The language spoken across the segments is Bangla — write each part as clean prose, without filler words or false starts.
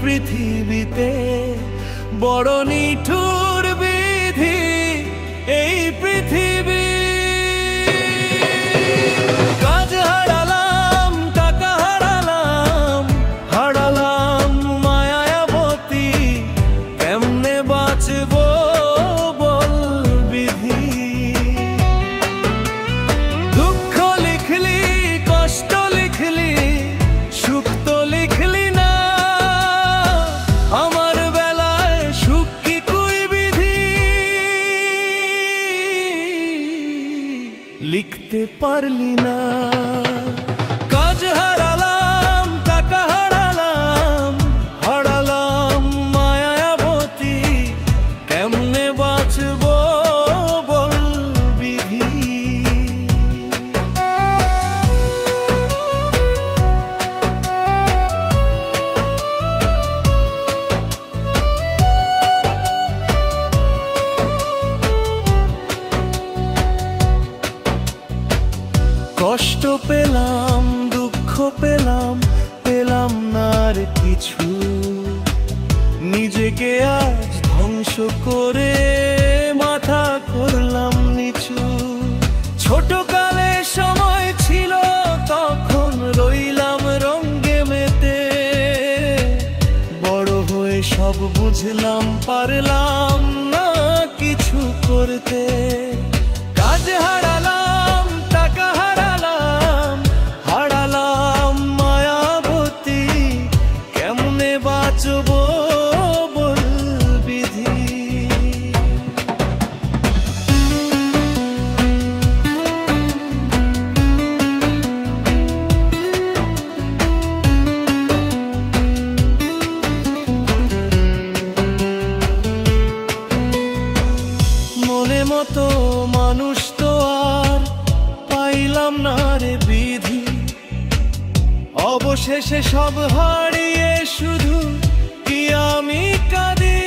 পৃথিবীতে বড় নিঠুর বিধি এই পৃথিবী। কাজ হারালাম, টাকা হারালাম, হারালাম মায়াবতী, কেমনে বাঁচবো বল বিধি। দুঃখ লিখলি, কষ্ট লিখলি, সুখ তো লিখলি না, আমার বেলায় সুখ কি কুই বিধি। লিখতে পারলি না। কাজ হারালাম, টাকা হারালাম, হারালাম মায়াবতী, কেমনে বাঁচবো বল বিধি। কষ্ট পেলাম, দুঃখ পেলাম, পেলাম না আর কিছু, নিজেকে আজ ধ্বংস করে মাথা করলাম নিচু। ছোট কালে সময় ছিল তখন রইলাম রঙ্গে মেতে, বড় হয়ে সব বুঝলাম পারলাম না কিছু করতে। কাজ হারালাম, টাকা হারালাম, হারালাম মায়াবতী, কেমনে বাঁচবো বল বিধি। মনে মতো মানুষ তো আর পাইলাম না রে বিধি, অবশেষে সব হারিয়ে শুধু কি আমি কাঁদি।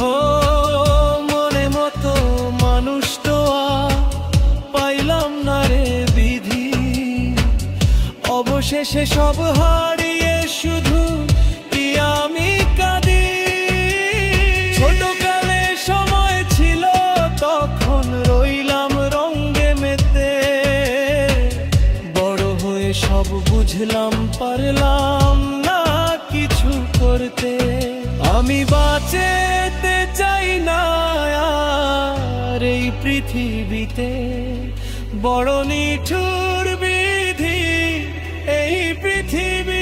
ও মনে মতো মানুষ তো আর পাইলাম না রে বিধি, অবশেষে সব হারিয়ে শুধু কি আমি কাঁদি। ছোটকালে সময় ছিল তখন রইলাম রঙ্গে মেতে, বড় হয়ে সব বুঝলাম পারলাম না কিছু করতে। আমি বাঁচতে চাই না আর এই পৃথিবীতে, বড় নিঠুর বিধি এই পৃথিবী।